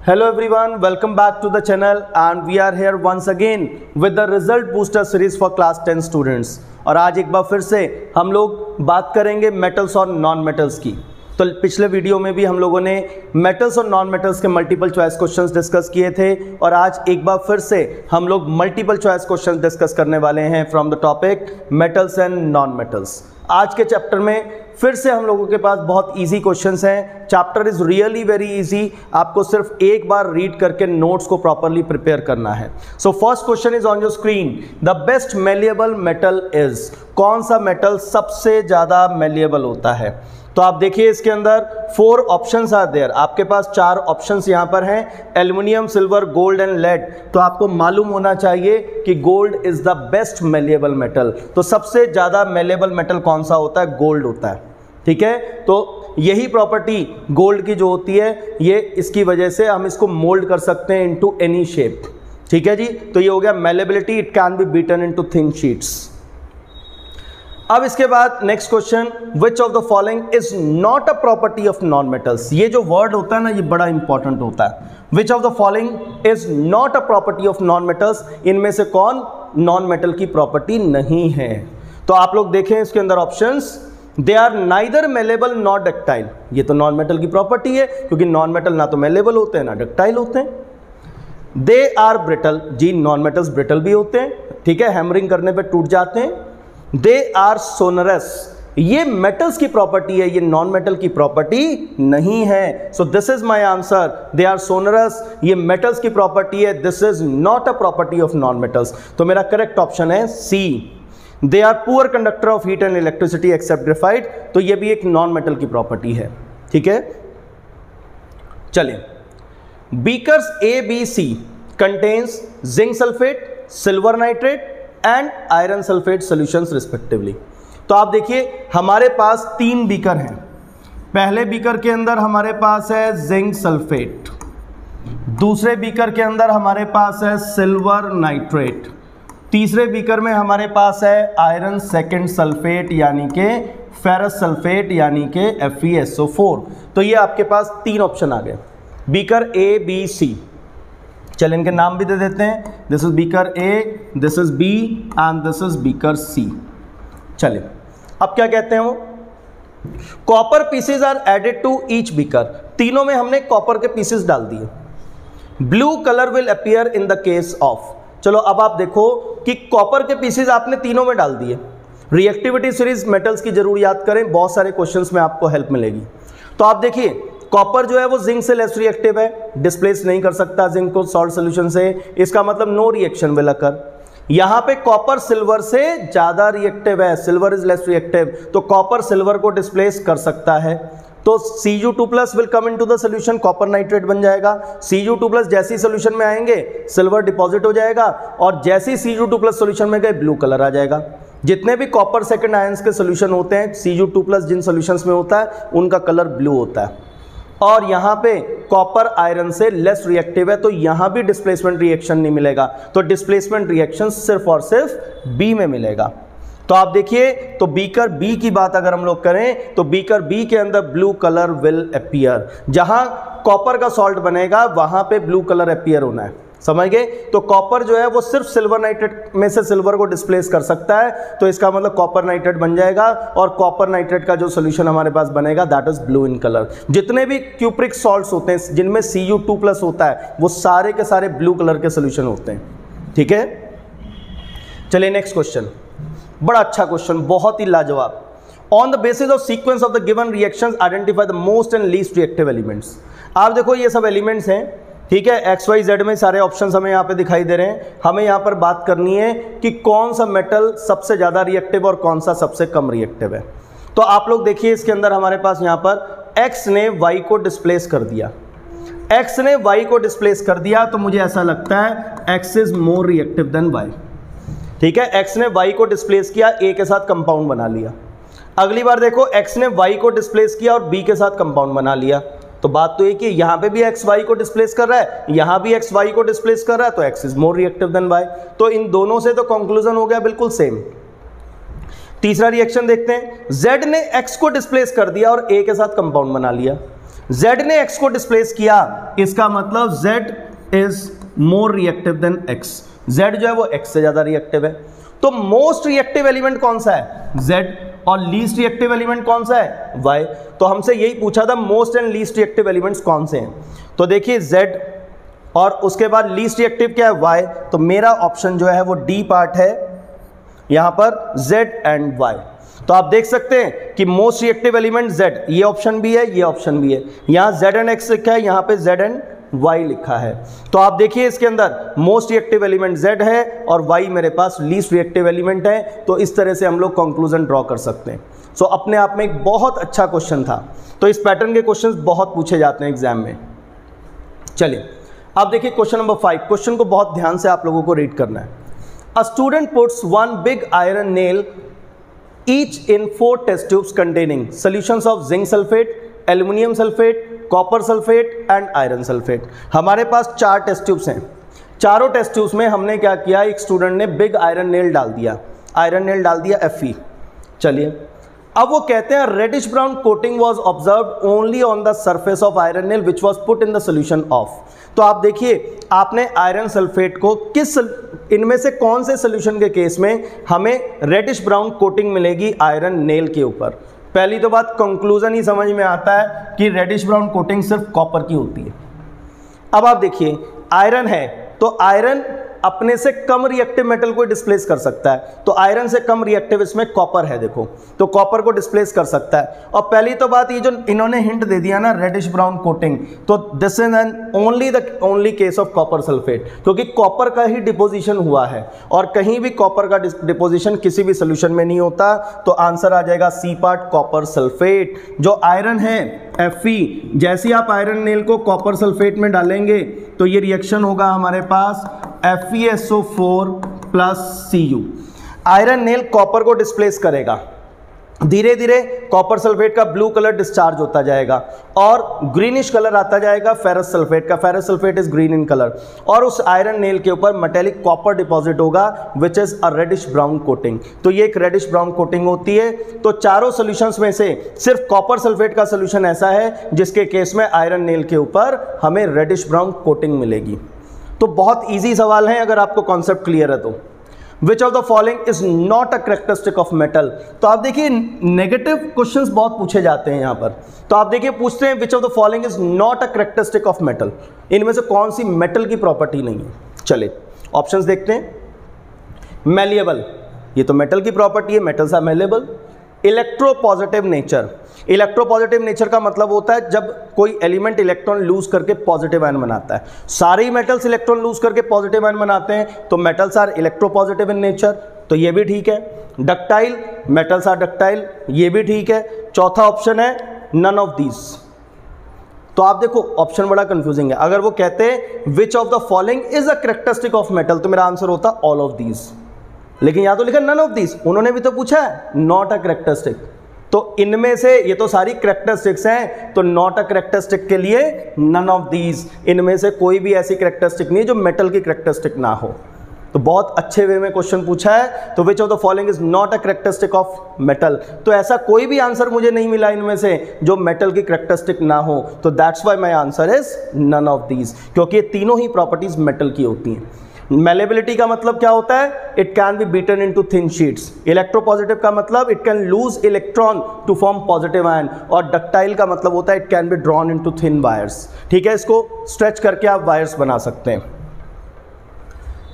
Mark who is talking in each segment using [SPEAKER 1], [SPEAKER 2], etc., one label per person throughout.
[SPEAKER 1] Hello everyone, welcome back to the channel and we are here once again with the result booster series for class 10 students। और आज एक बार फिर से हम लोग बात करेंगे मेटल्स और नॉन मेटल्स की। तो पिछले वीडियो में भी हम लोगों ने मेटल्स और नॉन मेटल्स के मल्टीपल चॉइस क्वेश्चंस डिस्कस किए थे और आज एक बार फिर से हम लोग मल्टीपल चॉइस क्वेश्चंस डिस्कस करने वाले हैं from the topic metals and non metals. आज के चैप्टर में फिर से हम लोगों के पास बहुत इजी क्वेश्चंस हैं। Chapter is really very easy, आपको सिर्फ एक बार रीड करके नोट्स को प्रॉपरली प्रिपेयर करना है। So first question is on your screen, the best malleable metal is, कौन सा मेटल सबसे ज़्यादा मेलिएबल होता है। तो आप देखिए इसके अंदर 4 ऑप्शंस आर देयर, आपके पास 4 ऑप्शंस यहाँ पर हैं, aluminium, silver, gold and lead. तो आपको मालूम होना चाहिए कि gold is the best malleable metal. तो सबसे ज़्यादा मेलिएबल मेटल कौन सा होता है? गोल्ड होता है। ठीक है, तो यही प्रॉपर्टी गोल्ड की जो होती है, ये इसकी वजह से हम इसको मोल्ड कर सकते हैं इनटू एनी शेप। ठीक है जी, तो ये हो गया malleability, it can be beaten into thin sheets. अब इसके बाद next question, which of the following is not a property of non metals. ये जो वर्ड होता है ना, ये बड़ा इंपॉर्टेंट होता है। Which of the following is not a property of non metals, इनमें से कौन नॉन मेटल की प्रॉपर्टी नहीं है। तो आप लोग देखें इसके अंदर options, they are neither malleable not ductile, ये तो नॉन मेटल की प्रॉपर्टी है क्योंकि नॉन मेटल ना तो मेलेबल होते हैं ना डक्टाइल होते हैं। दे आर ब्रिटल, जी नॉन मेटल्स ब्रिटल भी होते हैं, ठीक है, हैमरिंग करने पे टूट जाते हैं। दे आर सोनरस, ये मेटल्स की प्रॉपर्टी है, ये नॉन मेटल की प्रॉपर्टी नहीं है। So this is my answer, they are sonorous, ये मेटल्स की प्रॉपर्टी है, this is not a property of non metals. तो मेरा करेक्ट ऑप्शन है C. They are poor conductor of heat and electricity except graphite, तो ये भी एक नॉन मेटल की प्रॉपर्टी है। ठीक है, चलिए, beakers A B C contains zinc sulphate, silver nitrate and iron sulphate solutions respectively. तो आप देखिए हमारे पास 3 बीकर हैं। पहले बीकर के अंदर हमारे पास है जिंक सल्फेट, दूसरे बीकर के अंदर हमारे पास है सिल्वर नाइट्रेट, तीसरे बीकर में हमारे पास है आयरन सेकेंड सल्फेट यानी कि फेरस सल्फेट यानी कि FeSO4। तो ये आपके पास 3 ऑप्शन आ गए, बीकर ए बी सी। चलिए इनके नाम भी दे देते हैं, this is beaker A, this is B and this is beaker C. चलिए अब क्या कहते हैं वो, copper pieces are added to each beaker, तीनों में हमने कॉपर के पीसेस डाल दिए। Blue colour will appear in the case of, चलो अब आप देखो कि कॉपर के पीसेस आपने तीनों में डाल दिए। रिएक्टिविटी सीरीज मेटल्स की जरूर याद करें, बहुत सारे क्वेश्चंस में आपको हेल्प मिलेगी। तो आप देखिए कॉपर जो है वो जिंक से लेस रिएक्टिव है, डिस्प्लेस नहीं कर सकता जिंक को सॉल्ट सोल्यूशन से, इसका मतलब नो रिएक्शन विल अकर। यहां पे कॉपर सिल्वर से ज्यादा रिएक्टिव है, सिल्वर इज लेस रिएक्टिव, तो कॉपर सिल्वर को डिस्प्लेस कर सकता है। तो Cu2+ will come into the solution, copper nitrate बन जाएगा। Cu2+ जैसे ही सॉल्यूशन में आएंगे सिल्वर डिपॉजिट हो जाएगा और जैसे ही Cu2+ सॉल्यूशन में गए ब्लू कलर आ जाएगा। जितने भी कॉपर सेकंड आयंस के सॉल्यूशन होते हैं, Cu2+ जिन सॉल्यूशंस में होता है उनका कलर ब्लू होता है। और यहाँ पे कॉपर आयरन से लेस रिएक्टिव है, तो यहाँ भी डिस्प्लेसमेंट रिएक्शन नहीं मिलेगा, तो डिस्प्लेसमेंट रिएक्शन सिर्फ और सिर्फ बी में मिलेगा। तो आप देखिए, तो बीकर बी की बात अगर हम लोग करें तो बीकर बी के अंदर ब्लू कलर विल अपीयर, जहां कॉपर का सॉल्ट बनेगा वहां पे ब्लू कलर अपीयर होना है, समझ गए। तो कॉपर जो है वो सिर्फ सिल्वर नाइट्रेट में से सिल्वर को डिस्प्लेस कर सकता है, तो इसका मतलब कॉपर नाइट्रेट बन जाएगा और कॉपर नाइट्रेट का जो सोल्यूशन हमारे पास बनेगा that is blue in colour. जितने भी क्यूप्रिक सॉल्ट्स होते हैं जिनमें Cu2+ होता है वो सारे के सारे ब्लू कलर के सोल्यूशन होते हैं। ठीक है, चलिए नेक्स्ट क्वेश्चन, बड़ा अच्छा क्वेश्चन, बहुत ही लाजवाब। On the basis of sequence of the given reactions identify the most and least reactive elements. आप देखो ये सब एलिमेंट्स हैं, ठीक है, XYZ में सारे ऑप्शंस हमें यहाँ पे दिखाई दे रहे हैं। हमें यहाँ पर बात करनी है कि कौन सा मेटल सबसे ज़्यादा रिएक्टिव और कौन सा सबसे कम रिएक्टिव है। तो आप लोग देखिए इसके अंदर हमारे पास यहाँ पर X ने Y को डिस्प्लेस कर दिया, X ने Y को डिस्प्लेस कर दिया, तो मुझे ऐसा लगता है X is more reactive than Y। ठीक है, X ने Y को डिस्प्लेस किया, A के साथ कंपाउंड बना लिया। अगली बार देखो X ने Y को डिस्प्लेस किया और B के साथ कंपाउंड बना लिया। तो बात तो ये कि यहां पे भी X Y को डिस्प्लेस कर रहा है, यहां भी X Y को डिस्प्लेस कर रहा है, तो X is more reactive than Y। तो इन दोनों से तो कंक्लूजन हो गया बिल्कुल सेम। तीसरा रिएक्शन देखते हैं, Z ने X को डिस्प्लेस कर दिया और A के साथ कंपाउंड बना लिया। Z ने X को डिस्प्लेस किया, इसका मतलब Z is more reactive than X। Z जो है वो X से ज्यादा रिएक्टिव है। तो मोस्ट रिएक्टिव एलिमेंट कौन सा है? Z। और लीस्ट रिएक्टिव एलिमेंट कौन सा है? Y। तो हमसे यही पूछा था most and least reactive elements कौन से हैं। तो देखिए Z और उसके बाद लीस्ट रिएक्टिव क्या है? Y। तो मेरा ऑप्शन जो है वो D पार्ट है यहां पर, Z एंड Y। तो आप देख सकते हैं कि मोस्ट रिएक्टिव एलिमेंट Z, ये ऑप्शन भी है, ये ऑप्शन भी है। यहां Z एंड X लिखा है, यहां पे Z एंड Y लिखा है। तो आप देखिए इसके अंदर मोस्ट रिएक्टिव एलिमेंट Z है और Y मेरे पास लीस्ट रिएक्टिव एलिमेंट है। तो इस तरह से हम लोग कंक्लूजन ड्रॉ कर सकते हैं। सो अपने आप में एक बहुत अच्छा क्वेश्चन था। तो इस पैटर्न के क्वेश्चंस बहुत पूछे जाते हैं एग्जाम में। चलिए अब देखिए क्वेश्चन नंबर 5। क्वेश्चन को बहुत ध्यान से आप लोगों को रीड करना है। A student puts one big iron nail each in 4 test tubes containing solutions of zinc sulfate, aluminium sulfate, copper sulfate and iron sulfate। हमारे पास 4 टेस्ट ट्यूब्स हैं। चारों टेस्ट ट्यूब्स में हमने क्या किया, एक स्टूडेंट ने बिग आयरन नेल डाल दिया, आयरन नेल डाल दिया Fe। चलिए अब वो कहते हैं reddish brown coating was observed only on the surface of iron nail which was put in the solution of. तो आप देखिए आपने आयरन सल्फेट को किस, इनमें से कौन से सोल्यूशन के केस में हमें रेडिश ब्राउन कोटिंग मिलेगी आयरन नेल के ऊपर। पहली तो बात कंक्लूजन ही समझ में आता है कि रेडिश ब्राउन कोटिंग सिर्फ कॉपर की होती है। अब आप देखिए आयरन है तो आयरन अपने से कम रिएक्टिव मेटल को डिस्प्लेस कर सकता है। तो आयरन से कम रिएक्टिव इसमें कॉपर है, देखो तो कॉपर को डिस्प्लेस कर सकता है। और पहली तो बात ये जो इन्होंने हिंट दे दिया ना रेडिश ब्राउन कोटिंग, तो this is an only case of copper sulphate, क्योंकि कॉपर का ही डिपोजिशन हुआ है और कहीं भी कॉपर का डिपोजिशन किसी भी सोल्यूशन में नहीं होता। तो आंसर आ जाएगा सी पार्ट, कॉपर सल्फेट। जो आयरन है Fe, जैसे आप आयरन नेल को कॉपर सल्फेट में डालेंगे तो ये रिएक्शन होगा हमारे पास FeSO4 plus Cu। Iron nail copper को डिस्प्लेस करेगा, धीरे धीरे कॉपर सल्फेट का ब्लू कलर डिस्चार्ज होता जाएगा और ग्रीनिश कलर आता जाएगा फेरस सल्फेट का। Ferrous sulphate is green in colour और उस आयरन नेल के ऊपर मेटेलिक कॉपर डिपॉजिट होगा which is a reddish brown coating. तो ये एक रेडिश ब्राउन कोटिंग होती है। तो चारों सॉल्यूशंस में से सिर्फ कॉपर सल्फेट का सॉल्यूशन ऐसा है जिसके केस में आयरन नेल के ऊपर हमें रेडिश ब्राउन कोटिंग मिलेगी। तो बहुत ईजी सवाल है अगर आपको कॉन्सेप्ट क्लियर है तो। Which of the following is not a characteristic of metal? तो आप देखिए नेगेटिव क्वेश्चंस बहुत पूछे जाते हैं यहाँ पर। तो आप देखिए पूछते हैं which of the following is not a characteristic of metal? इनमें से कौन सी मेटल की प्रॉपर्टी नहीं है। चलिए ऑप्शंस देखते हैं। मैलिएबल, ये तो मेटल की प्रॉपर्टी है, metals are malleable. Electropositive nature, electropositive nature का मतलब होता है जब कोई एलिमेंट इलेक्ट्रॉन लूज करके पॉजिटिव आयन बनाता है। सारे ही मेटल्स इलेक्ट्रॉन लूज करके पॉजिटिव आयन बनाते हैं, तो metals are electropositive in nature, तो ये भी ठीक है। डक्टाइल, मेटल्स आर डक्टाइल, ये भी ठीक है। चौथा ऑप्शन है नन ऑफ दीज। तो आप देखो ऑप्शन बड़ा कंफ्यूजिंग है। अगर वो कहते हैं which of the following is a characteristic of metal, तो मेरा आंसर होता ऑल ऑफ दीज, लेकिन यहां तो लिखा नन ऑफ दीज। उन्होंने भी तो पूछा है नॉट अ कैरेक्टरिस्टिक, तो इनमें से ये तो सारी कैरेक्टरिस्टिक्स हैं, तो नॉट अ कैरेक्टरिस्टिक के लिए नन ऑफ दीज, इनमें से कोई भी ऐसी कैरेक्टरिस्टिक नहीं जो मेटल की कैरेक्टरिस्टिक ना हो। तो बहुत अच्छे वे में क्वेश्चन पूछा है। तो which of the following is not a characteristic of metal, तो ऐसा कोई भी आंसर मुझे नहीं मिला इनमें से जो मेटल की कैरेक्टरिस्टिक ना हो। तो that's why my answer is none of these, क्योंकि ये तीनों ही प्रॉपर्टीज मेटल की होती हैं। मैलेबिलिटी का मतलब क्या होता है, it can be beaten into thin sheets. Electropositive का मतलब it can lose electron to form positive ion, और डक्टाइल का मतलब होता है it can be drawn into thin wires. ठीक है, इसको स्ट्रेच करके आप वायर्स बना सकते हैं।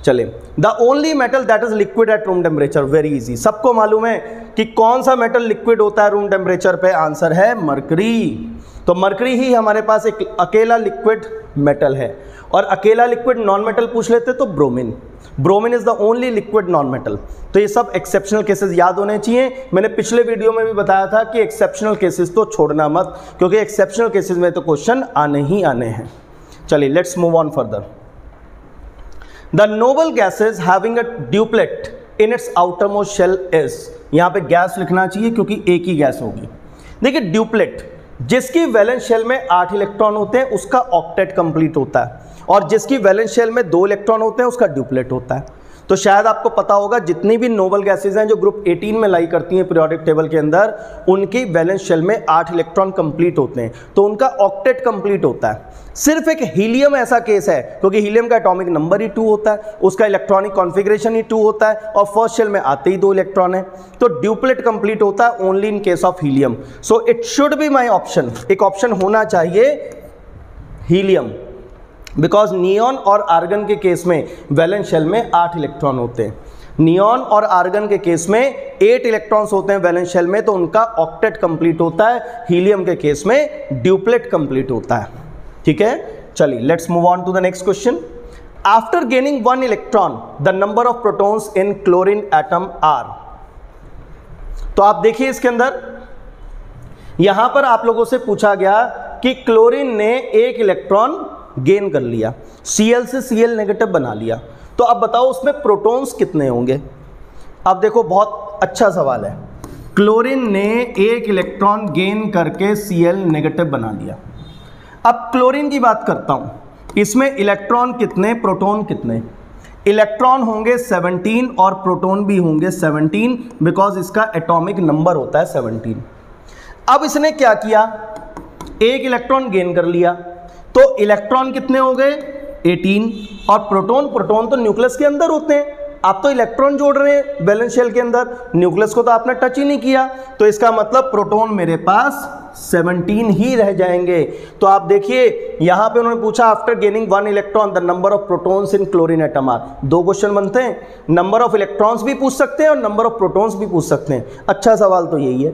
[SPEAKER 1] चलिए, the only metal that is liquid at room temperature, very easy. सबको मालूम है कि कौन सा मेटल लिक्विड होता है रूम टेम्परेचर पे, आंसर है मरकरी। तो मरकरी ही हमारे पास एक अकेला लिक्विड मेटल है, और अकेला लिक्विड नॉन मेटल पूछ लेते तो bromine. Bromine is the only liquid non metal. तो ये सब एक्सेप्शनल केसेस याद होने चाहिए। मैंने पिछले वीडियो में भी बताया था कि एक्सेप्शनल केसेस तो छोड़ना मत, क्योंकि एक्सेप्शनल केसेस में तो क्वेश्चन आने ही आने हैं। चलिए let's move on further. The noble gases having a duplet in its outermost shell is, यहाँ पे गैस लिखना चाहिए क्योंकि एक ही गैस होगी। देखिए ड्यूप्लेट, जिसकी वैलेंस शेल में 8 इलेक्ट्रॉन होते हैं उसका ऑक्टेट कंप्लीट होता है, और जिसकी वैलेंस शेल में 2 इलेक्ट्रॉन होते हैं उसका ड्यूप्लेट होता है। तो शायद आपको पता होगा जितनी भी नोबल गैसेज हैं जो ग्रुप 18 में लाई करती हैं पीरियोडिक टेबल के अंदर, उनकी वैलेंस शेल में 8 इलेक्ट्रॉन कंप्लीट होते हैं, तो उनका ऑक्टेट कंप्लीट होता है। सिर्फ एक हीलियम ऐसा केस है, क्योंकि हीलियम का एटॉमिक नंबर ही 2 होता है, उसका इलेक्ट्रॉनिक कॉन्फ़िगरेशन ही 2 होता है और फर्स्ट शेल में आते ही 2 इलेक्ट्रॉन है, तो ड्यूप्लेट कंप्लीट होता है only in case of helium. So it should be my option, एक ऑप्शन होना चाहिए हीलियम, बिकॉज नियॉन और आर्गन के केस में वैलेंस शेल में 8 इलेक्ट्रॉन होते हैं। नियॉन और आर्गन के केस में 8 इलेक्ट्रॉन्स होते हैं वैलेंस शेल में, तो उनका ऑक्टेट कंप्लीट होता है। हीलियम के केस में ड्यूप्लेट कंप्लीट होता है। ठीक है, चलिए let's move on to the next question. After gaining 1 electron the number of protons in chlorine atom are. तो आप देखिए इसके अंदर यहां पर आप लोगों से पूछा गया कि क्लोरीन ने 1 इलेक्ट्रॉन गेन कर लिया, Cl से Cl नेगेटिव बना लिया, तो अब बताओ उसमें प्रोटॉन्स कितने होंगे। अब देखो बहुत अच्छा सवाल है। क्लोरीन ने 1 इलेक्ट्रॉन गेन करके Cl नेगेटिव बना लिया। अब क्लोरीन की बात करता हूं, इसमें इलेक्ट्रॉन कितने, प्रोटॉन कितने। इलेक्ट्रॉन होंगे 17 और प्रोटॉन भी होंगे 17, बिकॉज इसका एटॉमिक नंबर होता है 17। अब इसने क्या किया, 1 इलेक्ट्रॉन गेन कर लिया, तो इलेक्ट्रॉन कितने हो गए 18, और प्रोटॉन तो न्यूक्लियस के अंदर होते हैं। आप तो इलेक्ट्रॉन जोड़ रहे हैं वैलेंस शेल के अंदर, न्यूक्लियस को तो आपने टच ही नहीं किया, तो इसका मतलब प्रोटॉन मेरे पास 17 ही रह जाएंगे। तो आप देखिए यहां पे उन्होंने पूछा after gaining 1 electron the number of protons in chlorine atom are. 2 question बनते हैं, नंबर ऑफ इलेक्ट्रॉन्स भी पूछ सकते हैं और नंबर ऑफ प्रोटॉन्स भी पूछ सकते हैं। अच्छा सवाल तो यही है,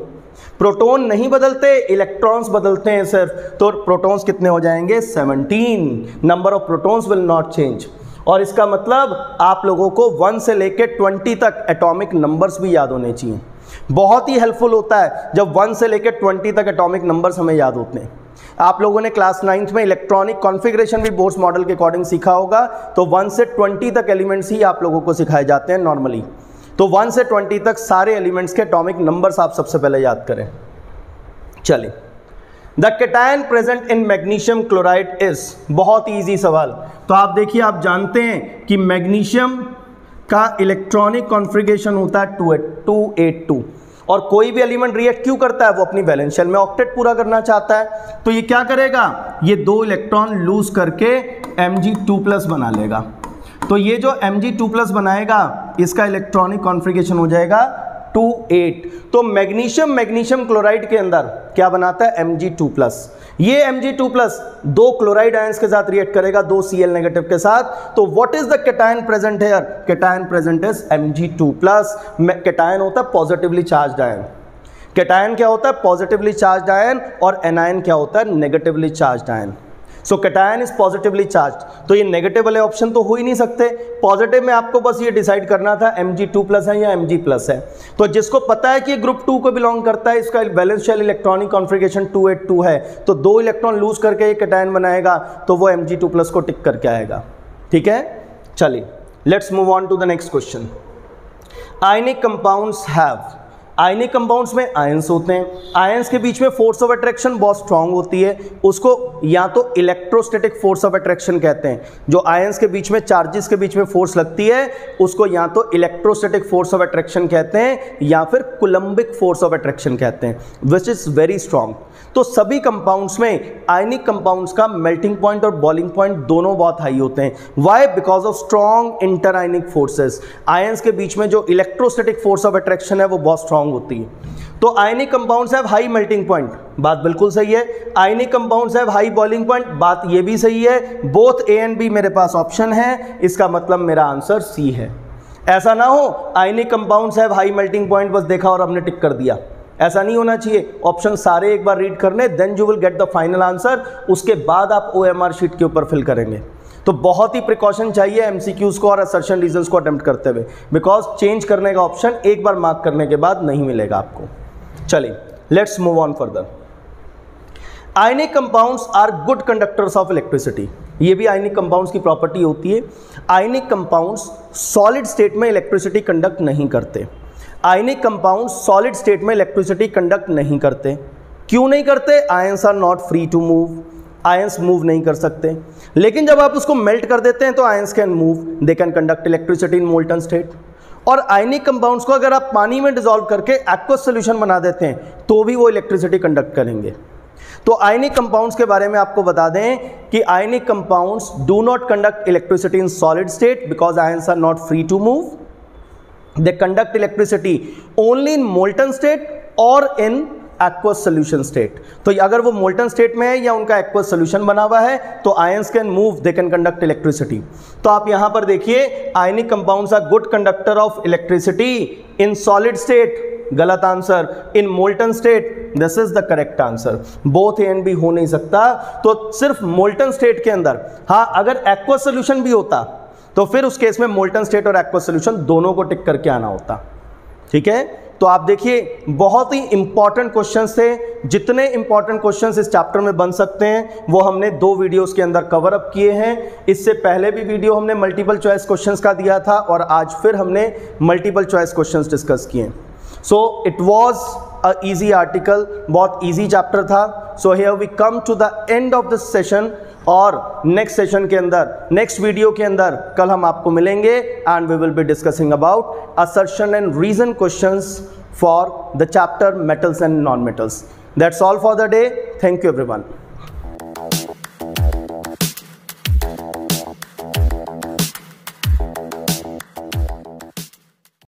[SPEAKER 1] प्रोटॉन नहीं बदलते, इलेक्ट्रॉन्स बदलते हैं सिर्फ, तो प्रोटॉन्स कितने हो जाएंगे 17। Number of protons will not change. और इसका मतलब आप लोगों को 1 से लेकर 20 तक एटॉमिक नंबर्स भी याद होने चाहिए। बहुत ही हेल्पफुल होता है जब 1 से लेकर 20 तक एटॉमिक नंबर्स हमें याद होते हैं। आप लोगों ने क्लास 9th में इलेक्ट्रॉनिक कॉन्फ़िगरेशन भी बोर्स मॉडल के अकॉर्डिंग सीखा होगा, तो 1 से 20 तक एलिमेंट्स ही आप लोगों को सिखाए जाते हैं नॉर्मली। तो 1 से 20 तक सारे एलिमेंट्स के एटॉमिक नंबर्स आप सबसे पहले याद करें। चलिए, the cation present in magnesium chloride is, बहुत ईजी सवाल। तो आप देखिए, आप जानते हैं कि मैग्नीशियम का इलेक्ट्रॉनिक कॉन्फ़िगरेशन होता है 282, और कोई भी एलिमेंट रिएक्ट क्यों करता है, वो अपनी वैलेंस शेल में ऑक्टेट पूरा करना चाहता है, तो ये क्या करेगा, ये 2 इलेक्ट्रॉन लूज करके Mg2+ बना लेगा। तो ये जो Mg2+ बनाएगा इसका इलेक्ट्रॉनिक कॉन्फ़िगरेशन हो जाएगा 28। तो मैग्नीशियम क्लोराइड के अंदर क्या बनाता है Mg2+। ये Mg2+ 2 क्लोराइड आयंस के साथ रिएक्ट करेगा 2 Cl नेगेटिव के साथ। तो what is the cation present here, cation present is Mg2+। Cation होता है पॉजिटिवली चार्ज्ड आयन। कैटायन क्या होता है, पॉजिटिवली चार्ज्ड आयन, और एनायन क्या होता है, negatively charged ion. So cation is positively charged, तो ये नेगेटिव वाले ऑप्शन तो हो ही नहीं सकते। पॉजिटिव में आपको बस ये डिसाइड करना था Mg2+ है या Mg+ है। तो जिसको पता है कि ये ग्रुप 2 को बिलोंग करता है, इसका वैलेंस शेल इलेक्ट्रॉनिक कॉन्फ़िगरेशन 282 है, तो 2 इलेक्ट्रॉन लूज करके ये कैटायन बनाएगा, तो वो Mg2+ को टिक करके आएगा। ठीक है, चलिए let's move on to the next question. Ionic compounds have, ionic compounds में आयंस होते हैं, आयंस के बीच में फोर्स ऑफ अट्रैक्शन बहुत स्ट्रांग होती है, उसको या तो इलेक्ट्रोस्टैटिक फोर्स ऑफ अट्रैक्शन कहते हैं। जो आयंस के बीच में चार्जेस के बीच में फोर्स लगती है उसको या तो इलेक्ट्रोस्टैटिक फोर्स ऑफ अट्रैक्शन कहते हैं या फिर कूलम्बिक फोर्स ऑफ अट्रैक्शन कहते हैं, विच इज वेरी स्ट्रांग। तो सभी कंपाउंड्स में आयनिक कंपाउंड्स का मेल्टिंग पॉइंट और बॉइलिंग पॉइंट दोनों बहुत हाई होते हैं। Why, because of strong inter ionic forces. Ions के बीच में जो इलेक्ट्रोस्टैटिक फोर्स ऑफ अट्रैक्शन है वो बहुत स्ट्रांग होती है। तो आयनिक compounds have high melting point, बात बिल्कुल सही है। Ionic compounds have high boiling point, बात ये भी सही है। बोथ ए एंड बी मेरे पास ऑप्शन है, इसका मतलब मेरा आंसर सी है। ऐसा ना हो आयनिक compounds have high melting point बस देखा और हमने टिक कर दिया, ऐसा नहीं होना चाहिए। ऑप्शन सारे एक बार रीड करने, then you will get the final answer, उसके बाद आप OMR शीट के ऊपर फिल करेंगे। तो बहुत ही प्रिकॉशन चाहिए MCQs को और असर्शन रीजंस को अटेम्प्ट करते हुए, बिकॉज चेंज करने का ऑप्शन एक बार मार्क करने के बाद नहीं मिलेगा आपको। चलिए let's move on further. Ionic compounds are good conductors of electricity, ये भी आयनिक कंपाउंड्स की प्रॉपर्टी होती है। आयनिक कंपाउंड्स सॉलिड स्टेट में इलेक्ट्रिसिटी कंडक्ट नहीं करते। आयनिक कंपाउंड सॉलिड स्टेट में इलेक्ट्रिसिटी कंडक्ट नहीं करते। क्यों नहीं करते? Ions are not free to move, ions move नहीं कर सकते। लेकिन जब आप उसको मेल्ट कर देते हैं तो ions can move, they can conduct electricity in molten state. और आयनिक कंपाउंड्स को अगर आप पानी में डिसॉल्व करके एक्वस सॉल्यूशन बना देते हैं तो भी वो इलेक्ट्रिसिटी कंडक्ट करेंगे। तो आयनिक कंपाउंड्स के बारे में आपको बता दें कि ionic compounds do not conduct electricity in solid state because ions are not free to move, they conduct electricity only in molten state और इन एक्वस सॉल्यूशन स्टेट। तो अगर वो मोल्टन स्टेट में है या उनका एक्वस सॉल्यूशन बना हुआ है तो ions can move, they can conduct electricity. तो आप यहां पर देखिए ionic compounds are good conductor of electricity in solid state, गलत answer. In molten state, this is the correct answer. Both A and B हो नहीं सकता, तो सिर्फ मोल्टन स्टेट के अंदर। हाँ, अगर एक्वस सॉल्यूशन भी होता तो फिर उस केस में मोल्टन स्टेट और एक्वस सॉल्यूशन दोनों को टिक करके आना होता। ठीक है, तो आप देखिए बहुत ही इंपॉर्टेंट क्वेश्चंस थे। जितने इंपॉर्टेंट क्वेश्चंस इस चैप्टर में बन सकते हैं वो हमने 2 वीडियोस के अंदर कवर अप किए हैं। इससे पहले भी वीडियो हमने मल्टीपल चॉइस क्वेश्चंस का दिया था और आज फिर हमने मल्टीपल चॉइस क्वेश्चंस डिस्कस किए। So it was a easy article, बहुत इजी चैप्टर था। So here we come to the end of this session, और नेक्स्ट सेशन के अंदर, नेक्स्ट वीडियो के अंदर कल हम आपको मिलेंगे and we will be discussing about assertion and reason questions for the chapter metals and non metals. That's all for the day. Thank you everyone.